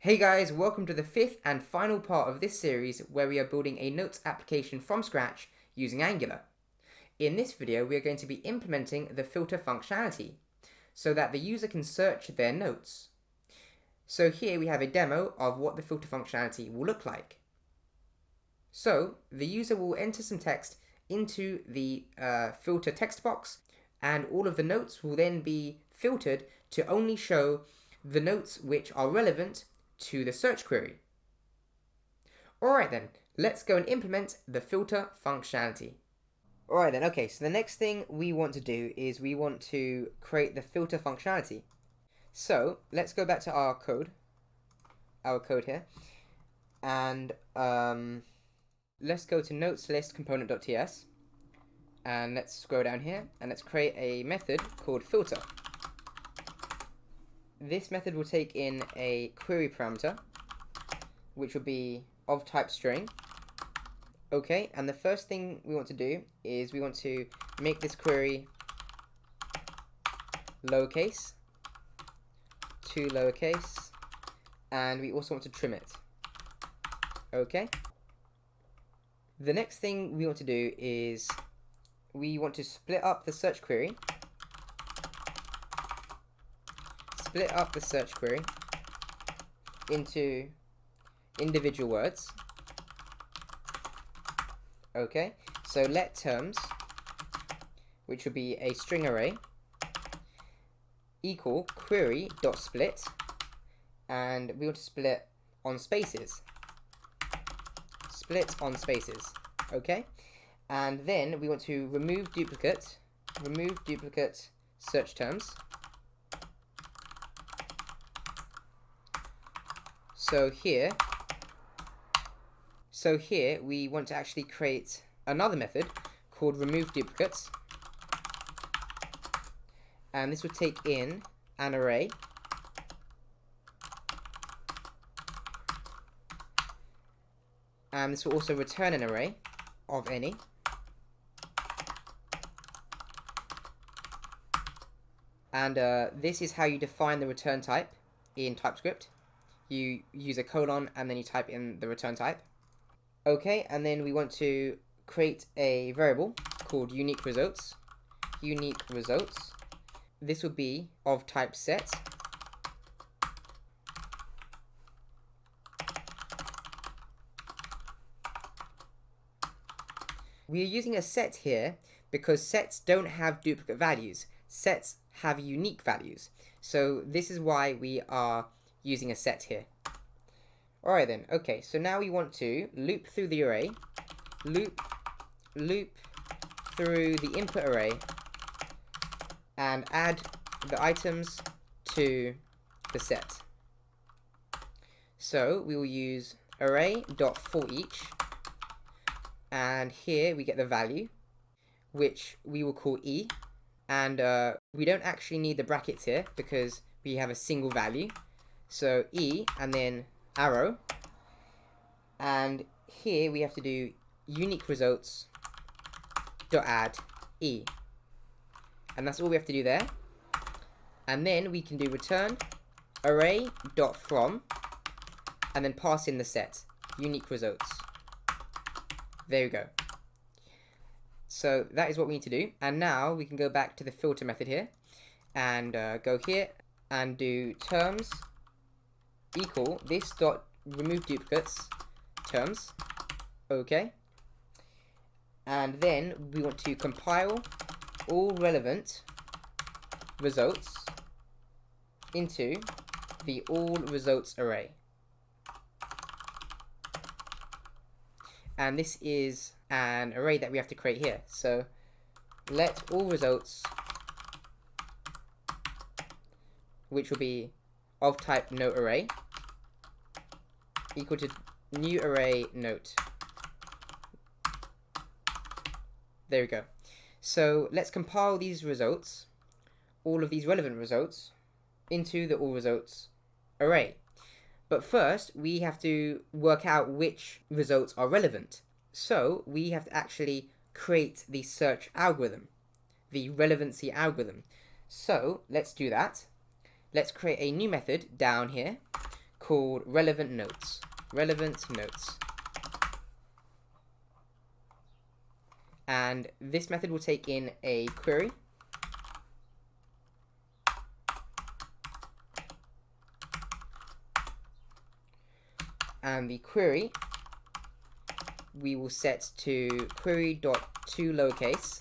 Hey guys, welcome to the fifth and final part of this series where we are building a notes application from scratch using Angular. In this video, we are going to be implementing the filter functionality so that the user can search their notes. So here we have a demo of what the filter functionality will look like. So the user will enter some text into the filter text box, and all of the notes will then be filtered to only show the notes which are relevant to the search query. Alright then, let's go and implement the filter functionality. Alright then, okay, so the next thing we want to do is we want to create the filter functionality. So let's go back to our code here, and let's go to notes list component.ts, and let's scroll down here and let's create a method called filter. This method will take in a query parameter, which will be of type string. Okay, and the first thing we want to do is we want to make this query lowercase to lowercase, and we also want to trim it. Okay. The next thing we want to do is we want to split up the search query. Split up the search query into individual words. Okay, so let terms, which will be a string array, equal query.split, and we want to split on spaces. Split on spaces. Okay, and then we want to remove duplicate search terms. So here we want to actually create another method called remove duplicates, and this will take in an array, and this will also return an array of any, and this is how you define the return type in TypeScript. You use a colon and then you type in the return type. Okay, and then we want to create a variable called unique results. Unique results. This will be of type set. We are using a set here because sets don't have duplicate values. Sets have unique values. So this is why we are using a set here. Alright then, okay, so now we want to loop through the array, loop through the input array, and add the items to the set. So we will use array.forEach, and here we get the value, which we will call e, and we don't actually need the brackets here because we have a single value. So e and then arrow, and here we have to do unique results dot add e, and that's all we have to do there. And then we can do return array dot from, and then pass in the set unique results. There we go. So that is what we need to do, and now we can go back to the filter method here and go here and do terms equal this dot remove duplicates terms. Okay, and then we want to compile all relevant results into the all results array, and this is an array that we have to create here. So let all results, which will be of type note array, equal to new array note. There we go. So let's compile these results, all of these relevant results, into the all results array. But first we have to work out which results are relevant. So we have to actually create the search algorithm, the relevancy algorithm. So let's do that. Let's create a new method down here called relevant notes. Relevant notes. And this method will take in a query. And the query we will set to query.toLowercase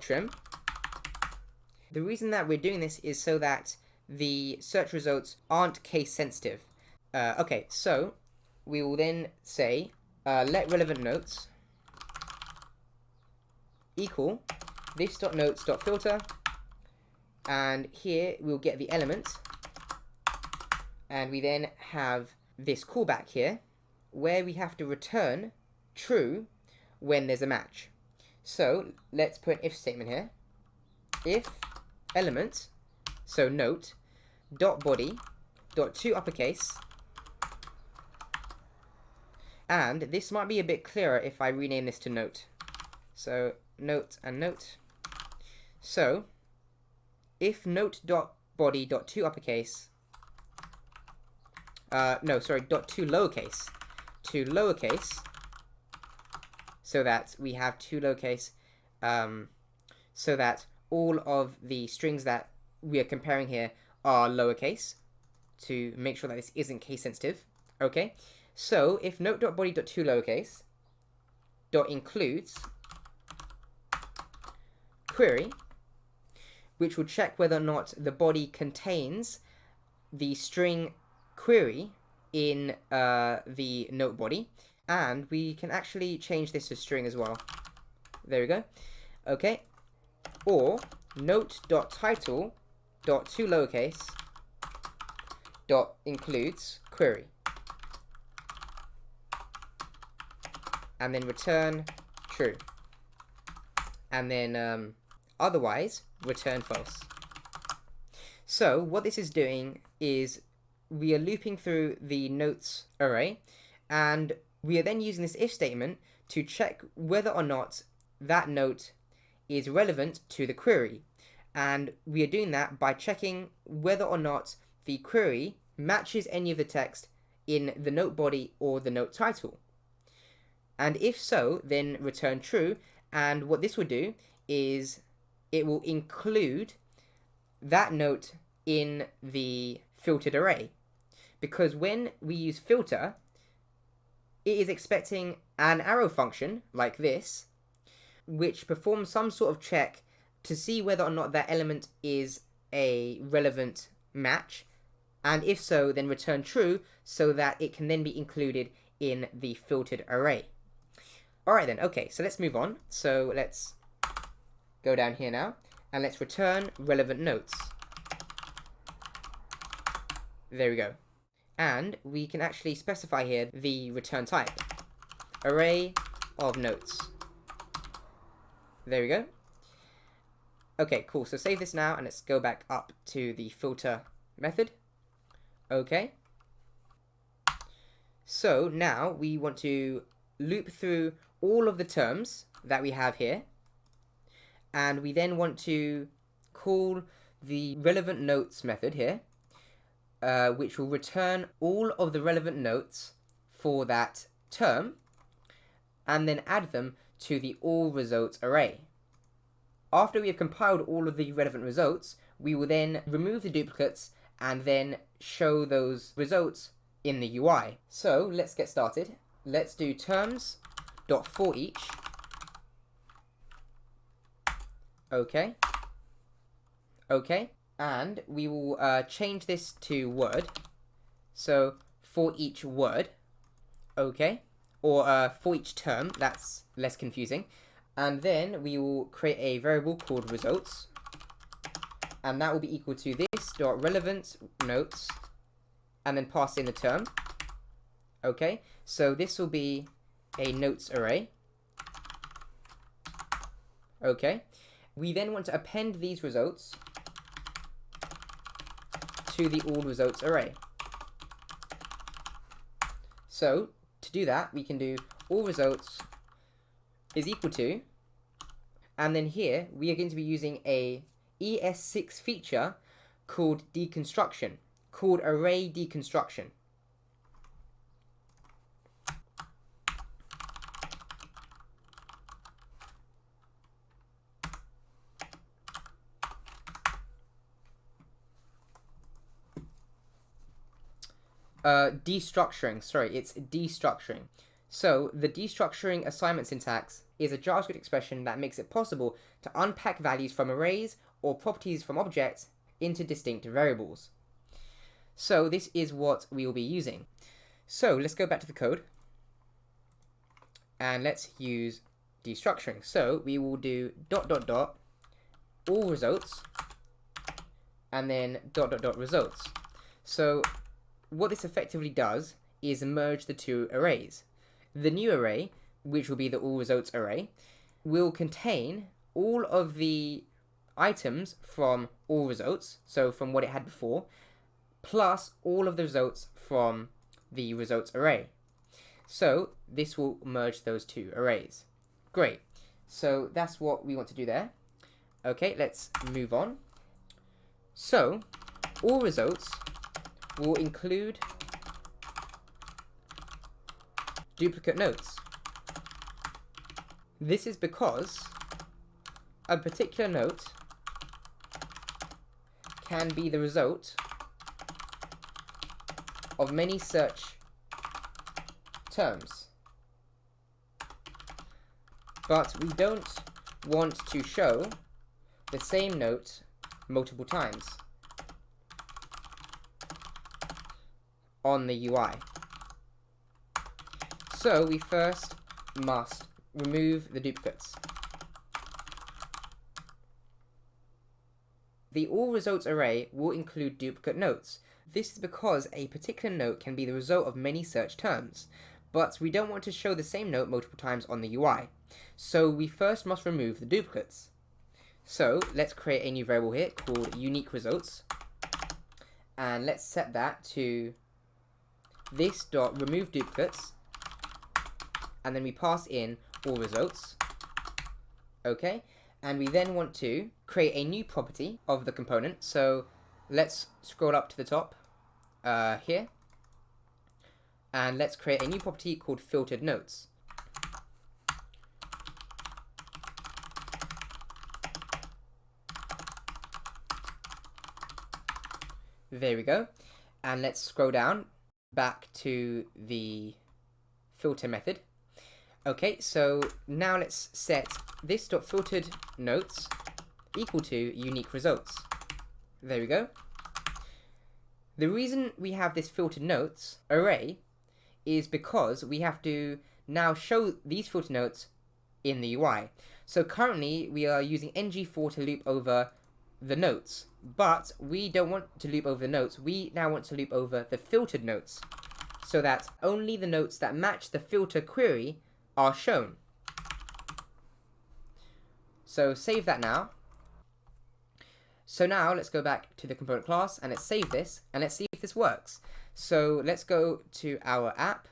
.trim. The reason that we're doing this is so that the search results aren't case sensitive. Okay, so we will then say let relevant notes equal this.notes.filter, and here we'll get the element, and we then have this callback here where we have to return true when there's a match. So let's put an if statement here. If element, so note, dot body, dot to uppercase, and this might be a bit clearer if I rename this to note. So note and note. So if note dot body dot to uppercase, dot to lowercase, so that we have to lowercase, so that all of the strings that we are comparing here are lowercase, to make sure that this isn't case sensitive. Okay, so if note.body.toLowercase dot includes query, which will check whether or not the body contains the string query in the note body, and we can actually change this to string as well. There we go. Okay, or note.title.toLowercase dot includes query, and then return true, and then otherwise return false. So what this is doing is we are looping through the notes array, and we are then using this if statement to check whether or not that note is relevant to the query. And we are doing that by checking whether or not the query matches any of the text in the note body or the note title. And if so, then return true. And what this will do is it will include that note in the filtered array. Because when we use filter, it is expecting an arrow function like this, which performs some sort of check to see whether or not that element is a relevant match, and if so, then return true, so that it can then be included in the filtered array. Alright then, okay, so let's move on. So let's go down here now, and let's return relevant notes. There we go. And we can actually specify here the return type, array of notes. There we go. Okay, cool. So save this now, and let's go back up to the filter method. Okay. So now we want to loop through all of the terms that we have here, and we then want to call the relevant notes method here, which will return all of the relevant notes for that term, and then add them to the all results array. After we have compiled all of the relevant results, we will then remove the duplicates and then show those results in the UI. So let's get started. Let's do terms.forEach. Okay. Okay. And we will change this to word. So for each word. Okay. Or for each term. That's less confusing. And then we will create a variable called results, and that will be equal to this.relevant notes, and then pass in the term. Okay, so this will be a notes array. Okay, we then want to append these results to the all results array. So to do that, we can do all results is equal to, and then here we are going to be using a ES6 feature called deconstruction, called array deconstruction. Destructuring, sorry, it's destructuring. So the destructuring assignment syntax is a JavaScript expression that makes it possible to unpack values from arrays or properties from objects into distinct variables. So this is what we will be using. So let's go back to the code and let's use destructuring. So we will do ... all results and then ... results. So what this effectively does is merge the two arrays. The new array, which will be the all results array, will contain all of the items from all results, so from what it had before, plus all of the results from the results array. So this will merge those two arrays. Great. So that's what we want to do there. Okay, let's move on. So all results will include duplicate notes. This is because a particular note can be the result of many search terms. But we don't want to show the same note multiple times on the UI. So we first must remove the duplicates. The all results array will include duplicate notes. This is because a particular note can be the result of many search terms, but we don't want to show the same note multiple times on the UI. So we first must remove the duplicates. So let's create a new variable here called unique results, and let's set that to this.remove duplicates, and then we pass in all results. Okay, and we then want to create a new property of the component. So let's scroll up to the top here, and let's create a new property called filtered notes. There we go. And let's scroll down back to the filter method. Okay, so now let's set this.filtered notes equal to unique results. There we go. The reason we have this filtered notes array is because we have to now show these filtered notes in the UI. So currently we are using ng-for to loop over the notes, but we don't want to loop over the notes. We now want to loop over the filtered notes, so that only the notes that match the filter query are shown. So save that now. So now let's go back to the component class and let's save this and let's see if this works. So let's go to our app.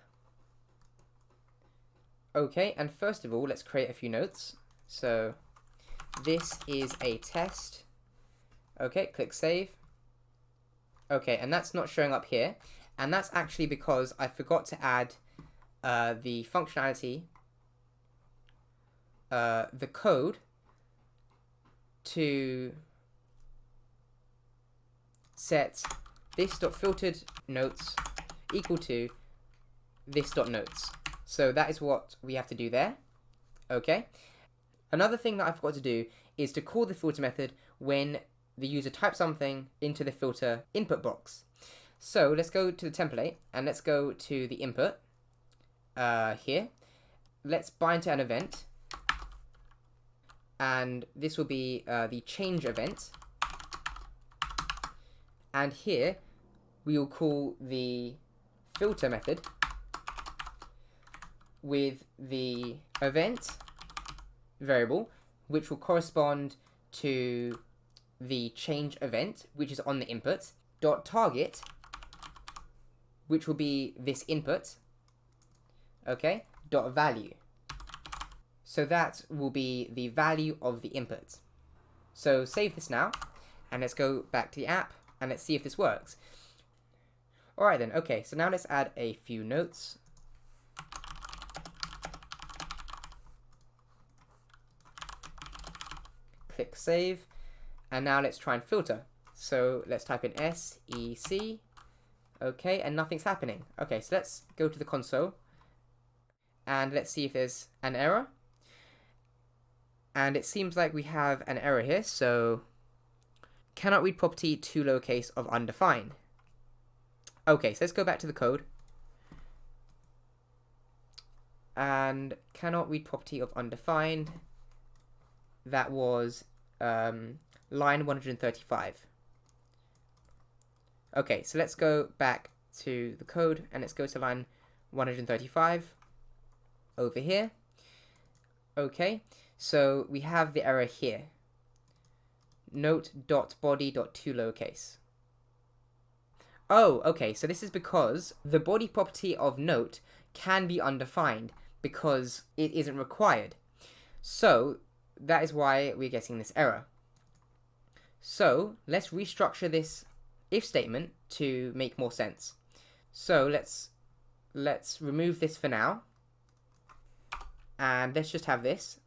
Okay, and first of all, let's create a few notes. So this is a test. Okay, click save. Okay, and that's not showing up here. And that's actually because I forgot to add the functionality, the code to set this.filtered notes equal to this.notes. So that is what we have to do there. Okay. Another thing that I forgot to do is to call the filter method when the user types something into the filter input box. So let's go to the template and let's go to the input here. Let's bind to an event, and this will be the change event. And here we will call the filter method with the event variable, which will correspond to the change event, which is on the input, dot target, which will be this input, okay, dot value. So that will be the value of the input. So save this now, and let's go back to the app, and let's see if this works. Alright then, okay, so now let's add a few notes. Click save, and now let's try and filter. So let's type in SEC, okay, and nothing's happening. Okay, so let's go to the console, and let's see if there's an error. And it seems like we have an error here, so cannot read property to lowercase of undefined. Okay, so let's go back to the code. And cannot read property of undefined. That was line 135. Okay, so let's go back to the code and let's go to line 135 over here. Okay, so we have the error here. Note.body.toLowercase. Oh, okay, so this is because the body property of note can be undefined because it isn't required. So that is why we're getting this error. So let's restructure this if statement to make more sense. So let's remove this for now, and let's just have this.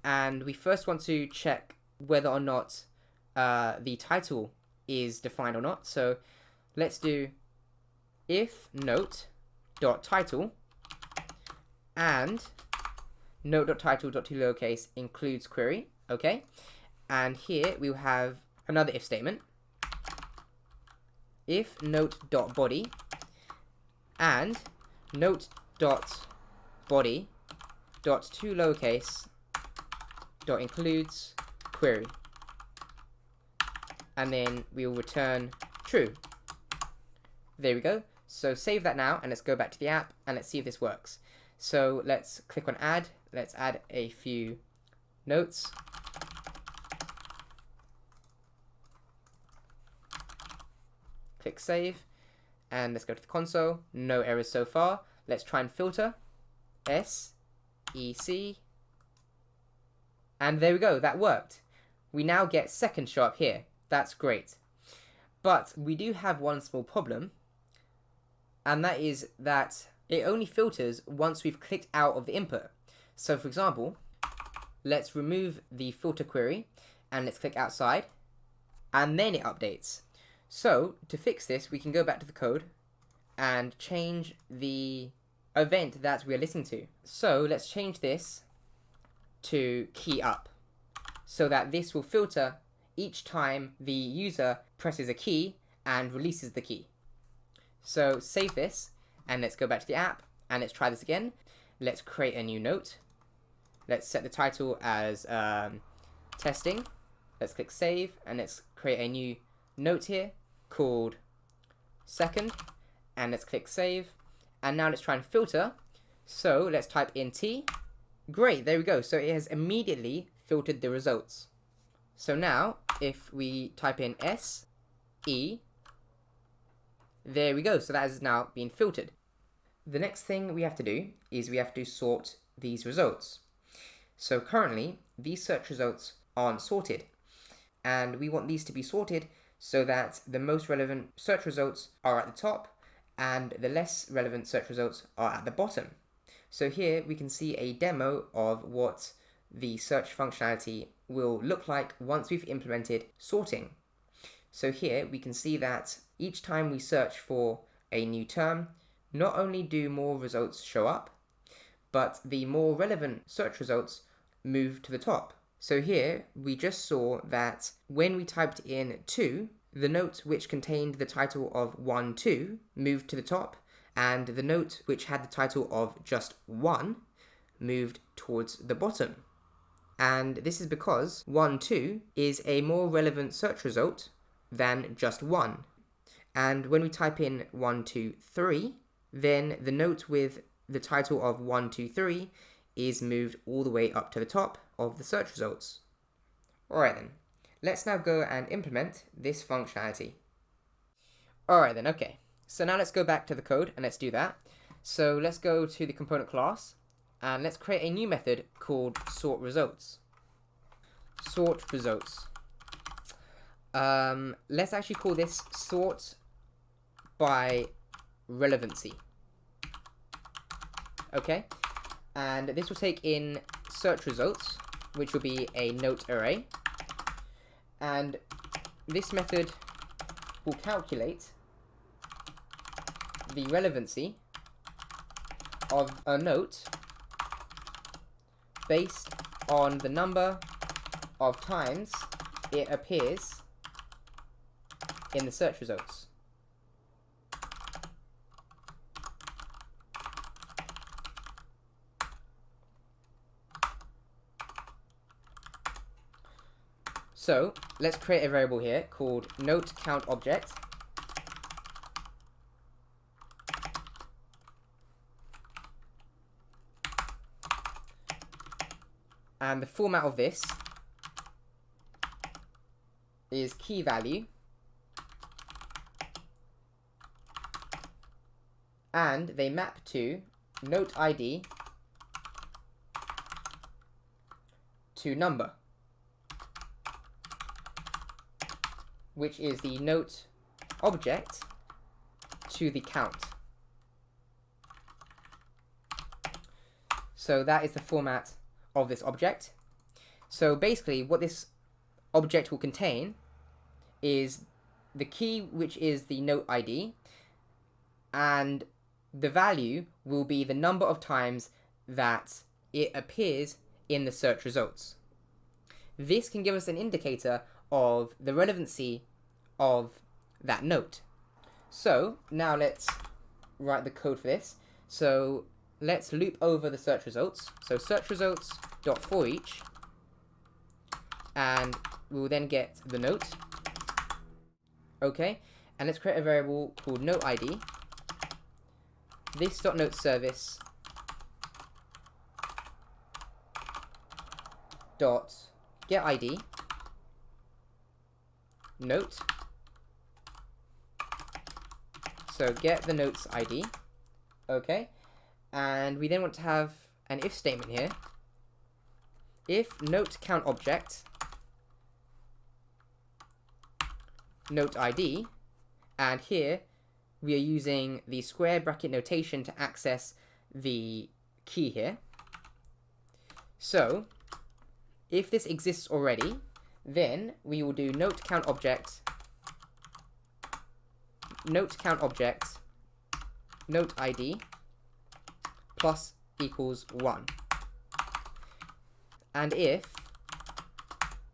And we first want to check whether or not the title is defined or not. So let's do if note.title and note.title.toLowercase includes query, okay? And here we will have another if statement. If note.body and note.body.toLowercase.includes query. And then we will return true. There we go. So save that now, and let's go back to the app, and let's see if this works. So let's click on add. Let's add a few notes. Click save, and let's go to the console. No errors so far. Let's try and filter. SEC. And there we go, that worked. We now get second show up here. That's great. But we do have one small problem, and that is that it only filters once we've clicked out of the input. So for example, let's remove the filter query and let's click outside, and then it updates. So to fix this, we can go back to the code and change the event that we are listening to. So let's change this to key up, so that this will filter each time the user presses a key and releases the key. So save this, and let's go back to the app, and let's try this again. Let's create a new note. Let's set the title as testing. Let's click save, and let's create a new note here called second, and let's click save. And now let's try and filter. So let's type in T. Great, there we go. So it has immediately filtered the results. So now if we type in SE, there we go. So that has now been filtered. The next thing we have to do is we have to sort these results. So currently these search results aren't sorted, and we want these to be sorted so that the most relevant search results are at the top and the less relevant search results are at the bottom. So here we can see a demo of what the search functionality will look like once we've implemented sorting. So here we can see that each time we search for a new term, not only do more results show up, but the more relevant search results move to the top. So here we just saw that when we typed in 2, the note which contained the title of 1, 2 moved to the top, and the note which had the title of just 1 moved towards the bottom. And this is because 1, 2 is a more relevant search result than just 1. And when we type in 1, 2, 3, then the note with the title of 1, 2, 3 is moved all the way up to the top of the search results. Alright then, let's now go and implement this functionality. Alright then, okay. So now let's go back to the code and let's do that. So let's go to the component class and let's create a new method called sort results. Sort results. Let's actually call this sort by relevancy. Okay, and this will take in search results, which will be a note array, and this method will calculate the relevancy of a note based on the number of times it appears in the search results. So let's create a variable here called note count object. And the format of this is key value, and they map to note ID to number, which is the note object to the count. So that is the format of this object. So basically what this object will contain is the key, which is the note ID, and the value will be the number of times that it appears in the search results. This can give us an indicator of the relevancy of that note. So now let's write the code for this. So let's loop over the search results. So search results dot for each, and we will then get the note. Okay, and let's create a variable called note ID. This dot note service dot get ID note. So get the note's ID. Okay, and we then want to have an if statement here. If note count object note ID, and here we are using the square bracket notation to access the key here. So if this exists already, then we will do note count object note ID plus equals 1. And if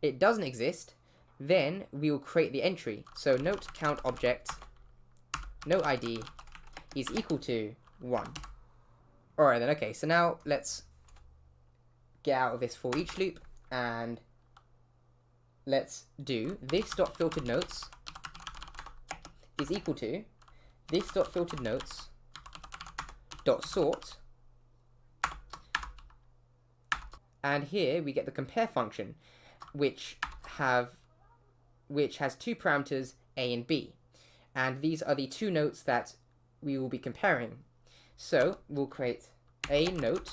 it doesn't exist, then we will create the entry. So note count object note ID is equal to 1. Alright then, okay, so now let's get out of this for each loop, and let's do this dot filtered notes is equal to this dot filtered notes dot sort, and here we get the compare function, which has two parameters a and b, and these are the two notes that we will be comparing. So we'll create a note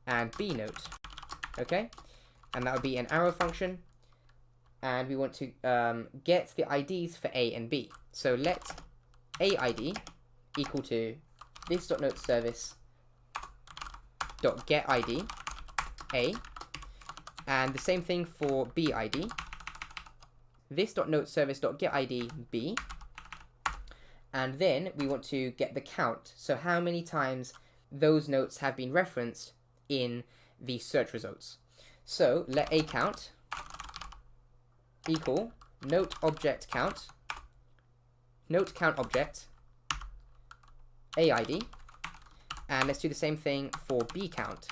and b note. Okay, and that would be an arrow function, and we want to get the IDs for a and b. So let a ID equal to this dot note service dot get ID a, and the same thing for b ID. This dot note service dot get ID b, and then we want to get the count, so how many times those notes have been referenced in the search results. So let a count equal note object count, note count object a ID, and let's do the same thing for b count.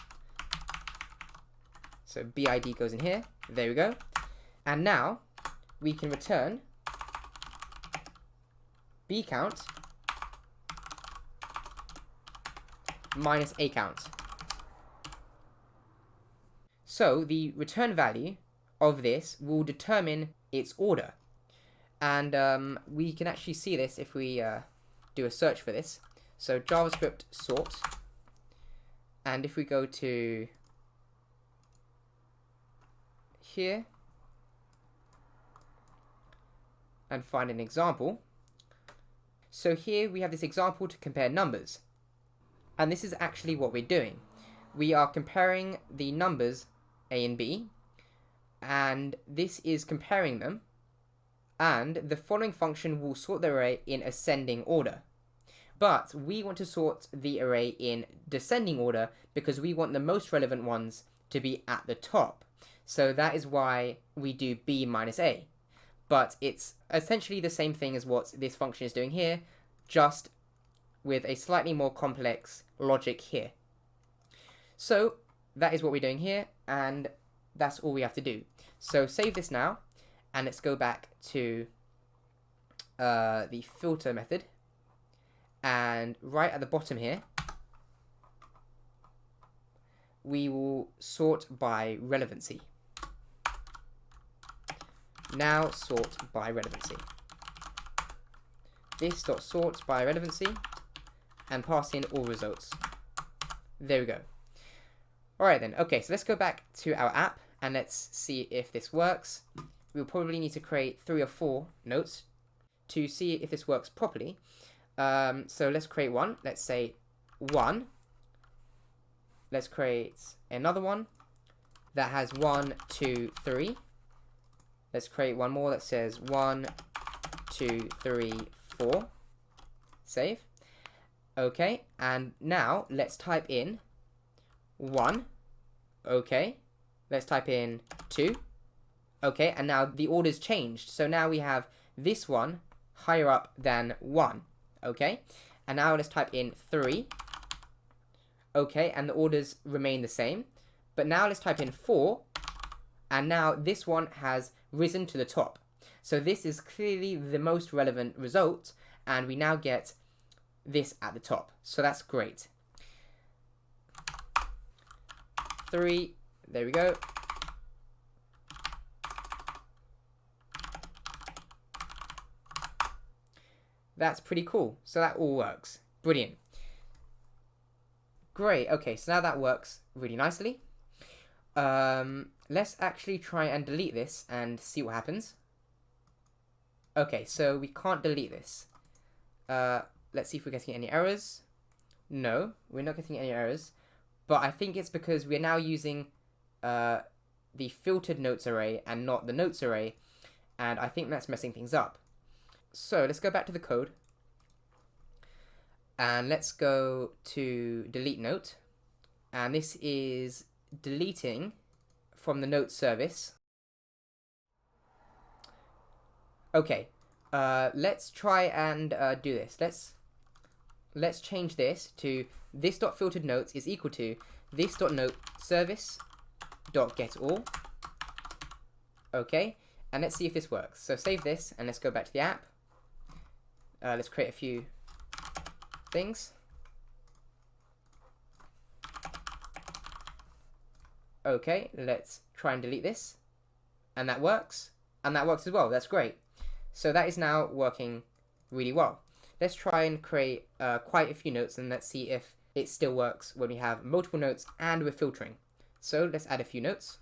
So b ID goes in here. There we go. And now we can return b count minus a count. So the return value of this will determine its order, and we can actually see this if we do a search for this. So JavaScript sort, and if we go to here and find an example. So here we have this example to compare numbers. And this is actually what we're doing. We are comparing the numbers A and B, and this is comparing them, and the following function will sort the array in ascending order. But we want to sort the array in descending order because we want the most relevant ones to be at the top. So that is why we do B minus A. But it's essentially the same thing as what this function is doing here, just with a slightly more complex logic here. So that is what we're doing here, and that's all we have to do. So save this now, and let's go back to the filter method. And right at the bottom here, we will sort by relevancy. Now sort by relevancy. This dot sort by relevancy, and pass in all results. There we go. Alright then, okay, so let's go back to our app and let's see if this works. We'll probably need to create 3 or 4 notes to see if this works properly. So let's create one. Let's say 1. Let's create another one that has 1, 2, 3. Let's create one more that says 1, 2, 3, 4. Save. Okay, and now let's type in 1. Okay, let's type in 2. Okay, and now the order's changed. So now we have this one higher up than 1. Okay, and now let's type in 3. Okay, and the orders remain the same. But now let's type in 4. And now this one has risen to the top. So this is clearly the most relevant result. And we now get this at the top. So that's great. 3. There we go. That's pretty cool. So that all works. Brilliant. Great. Okay, so now that works really nicely. Let's actually try and delete this and see what happens. Okay, so we can't delete this. Let's see if we're getting any errors. No, we're not getting any errors. But I think it's because we're now using the filtered notes array and not the notes array. And I think that's messing things up. So let's go back to the code. And let's go to delete note. And this is deleting from the note service. Okay, let's try and do this. Let's change this to this dot filtered notes is equal to this dot note service dot get all. Okay, and let's see if this works. So save this and let's go back to the app. Let's create a few things. Okay, let's try and delete this. And that works. And that works as well. That's great. So that is now working really well. Let's try and create quite a few notes and let's see if it still works when we have multiple notes and we're filtering. So let's add a few notes.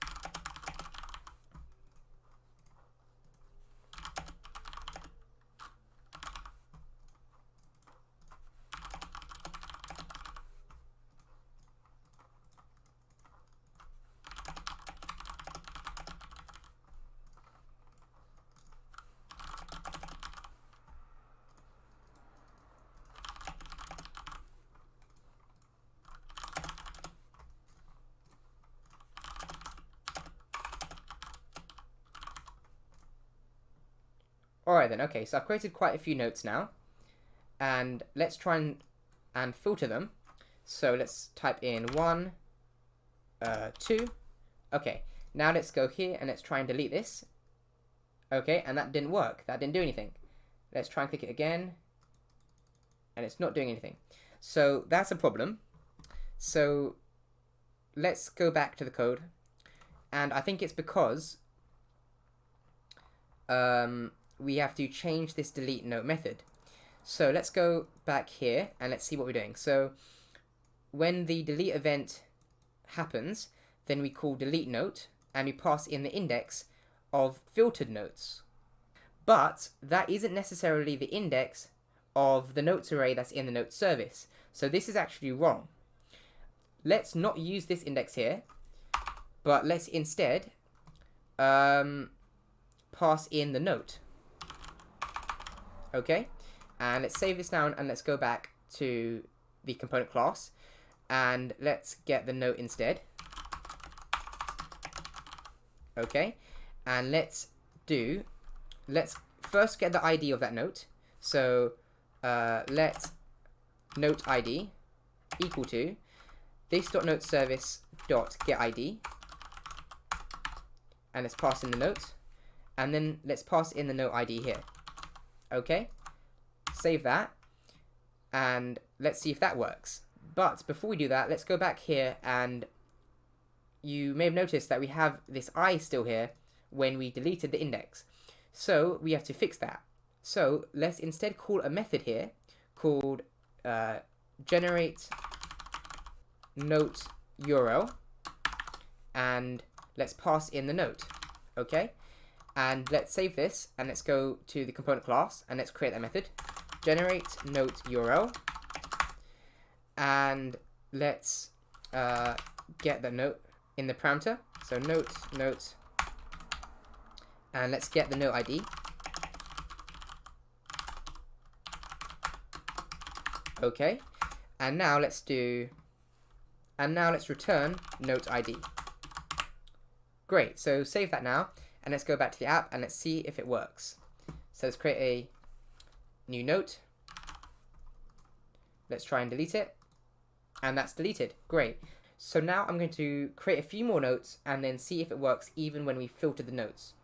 Alright then, okay, so I've created quite a few notes now. And let's try and filter them. So let's type in 1, 2. Okay, now let's go here and let's try and delete this. Okay, and that didn't work. That didn't do anything. Let's try and click it again. And it's not doing anything. So that's a problem. So let's go back to the code. And I think it's because we have to change this delete note method. So let's go back here and let's see what we're doing. So when the delete event happens, then we call delete note and we pass in the index of filtered notes. But that isn't necessarily the index of the notes array that's in the notes service. So this is actually wrong. Let's not use this index here, but let's instead pass in the note. Okay, and let's save this down and let's go back to the component class and let's get the note instead. Okay, and let's first get the ID of that note. So let note ID equal to this.noteService.getID, and let's pass in the note, and then let's pass in the note ID here. Okay, save that, and let's see if that works. But before we do that, let's go back here, and you may have noticed that we have this I still here when we deleted the index. So we have to fix that. So let's instead call a method here called generate note URL, and let's pass in the note. Okay, and let's save this and let's go to the component class and let's create that method, generate note URL, and let's get the note in the parameter. So note, and let's get the note ID. Okay, and now let's return note ID. Great, so save that now, and let's go back to the app and let's see if it works. So let's create a new note. Let's try and delete it, and that's deleted. Great. So now I'm going to create a few more notes and then see if it works even when we filter the notes.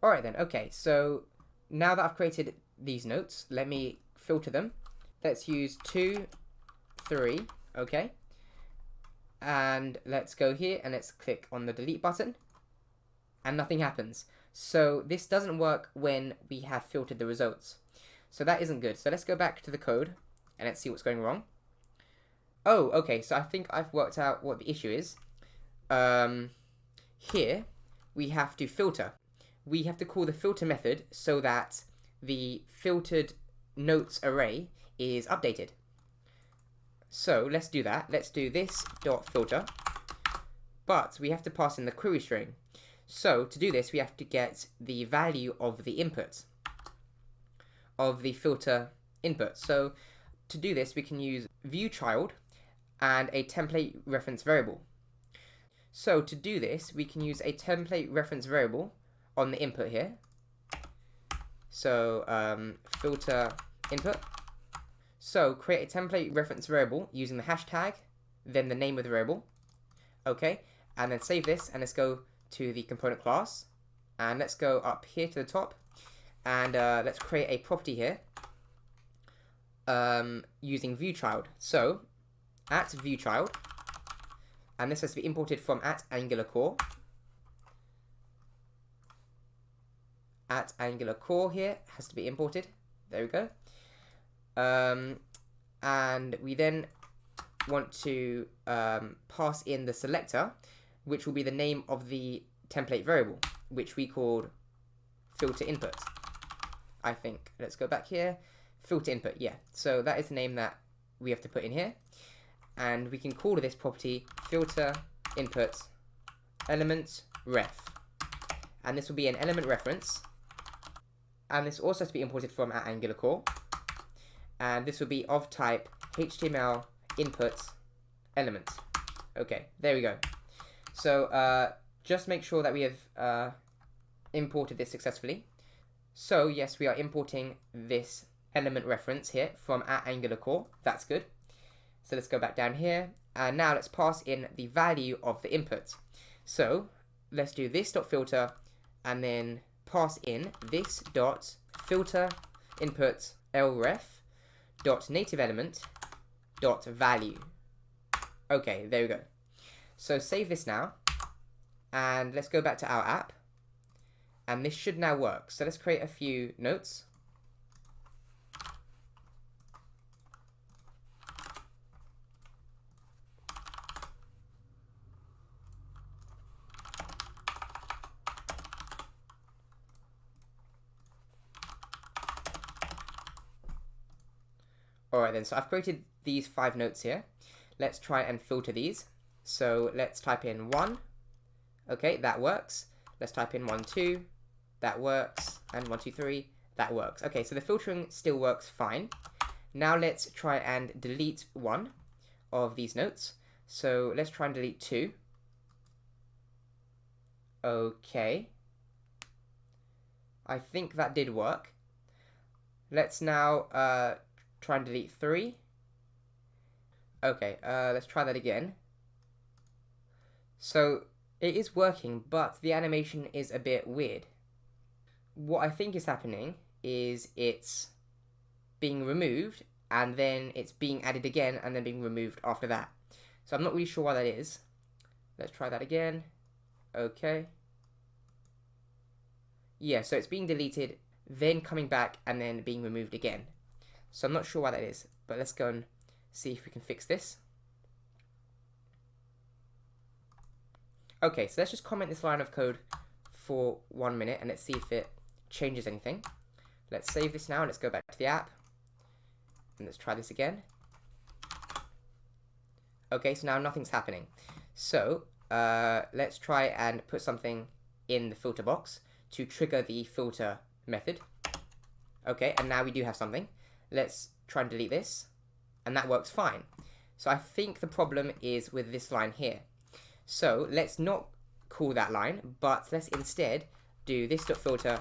Alright then, okay, so now that I've created these notes, let me filter them. Let's use 2, 3, okay? And let's go here and let's click on the delete button, and nothing happens. So this doesn't work when we have filtered the results. So that isn't good. So let's go back to the code and let's see what's going wrong. Oh, okay, so I think I've worked out what the issue is. Here, we have to filter. We have to call the filter method so that the filtered notes array is updated. So let's do that. Let's do this.filter, but we have to pass in the query string. So to do this, we have to get the value of the input, of the filter input. So to do this, we can use viewChild and a template reference variable. So to do this, we can use a template reference variable on the input here. So filter input. So create a template reference variable using the hashtag, then the name of the variable. Okay, and then save this and let's go to the component class and let's go up here to the top and let's create a property here using viewChild. So at viewChild, and this has to be imported from at Angular core. At Angular core here has to be imported. There we go. And we then want to pass in the selector, which will be the name of the template variable, which we called filter input, I think. Let's go back here. Filter input, yeah. So that is the name that we have to put in here. And we can call this property filter input element ref. And this will be an element reference. And this also has to be imported from at Angular core. And this will be of type HTML input element. Okay, there we go. So just make sure that we have imported this successfully. So yes, we are importing this element reference here from at Angular core. That's good. So let's go back down here. And now let's pass in the value of the input. So let's do this.filter and then pass in this.filter input lref dot native element dot value. Okay, there we go. So save this now and let's go back to our app And this should now work. So let's create a few notes. Alright then, so I've created these 5 notes here. Let's try and filter these. So let's type in 1. Okay, that works. Let's type in 1, 2. That works. And 1, 2, 3. That works. Okay, so the filtering still works fine. Now let's try and delete one of these notes. So let's try and delete 2. Okay. I think that did work. Let's now try and delete 3. Okay, let's try that again. So it is working, but the animation is a bit weird. What I think is happening is it's being removed, and then it's being added again, and then being removed after that. So I'm not really sure why that is. Let's try that again. Okay. Yeah, so it's being deleted, then coming back, and then being removed again. So I'm not sure why that is, but let's go and see if we can fix this. Okay, so let's just comment this line of code for 1 minute, and let's see if it changes anything. Let's save this now, and let's go back to the app. And let's try this again. Okay, so now nothing's happening. So let's try and put something in the filter box to trigger the filter method. Okay, and now we do have something. Let's try and delete this, and that works fine. So I think the problem is with this line here. So let's not call that line, but let's instead do this.filter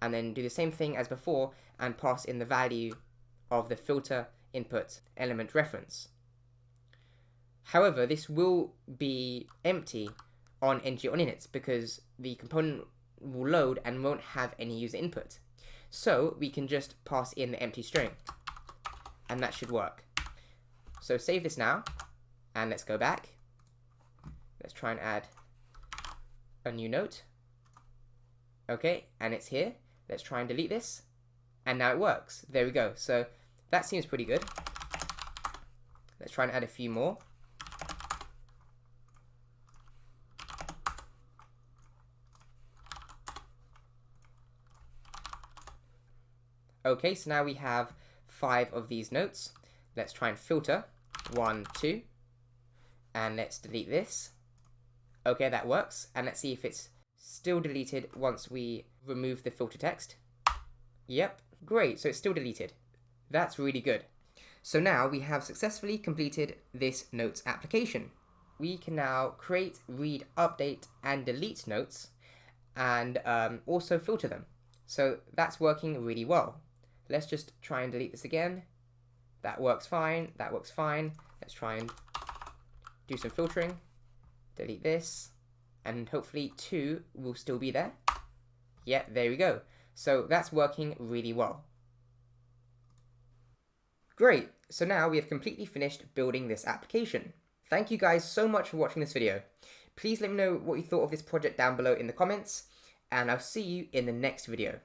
and then do the same thing as before and pass in the value of the filter input element reference. However, this will be empty on ng-on-init because the component will load and won't have any user input. So we can just pass in the empty string, and that should work. So save this now, and let's go back. Let's try and add a new note. Okay, and it's here. Let's try and delete this, and now it works. There we go. So that seems pretty good. Let's try and add a few more. Okay, so now we have 5 of these notes. Let's try and filter 1, 2, and let's delete this. Okay, that works, and let's see if it's still deleted once we remove the filter text. Yep, great, so it's still deleted. That's really good. So now we have successfully completed this notes application. We can now create, read, update, and delete notes, and also filter them. So that's working really well. Let's just try and delete this again. That works fine, that works fine. Let's try and do some filtering. Delete this, and hopefully 2 will still be there. Yeah, there we go. So that's working really well. Great, so now we have completely finished building this application. Thank you guys so much for watching this video. Please let me know what you thought of this project down below in the comments, and I'll see you in the next video.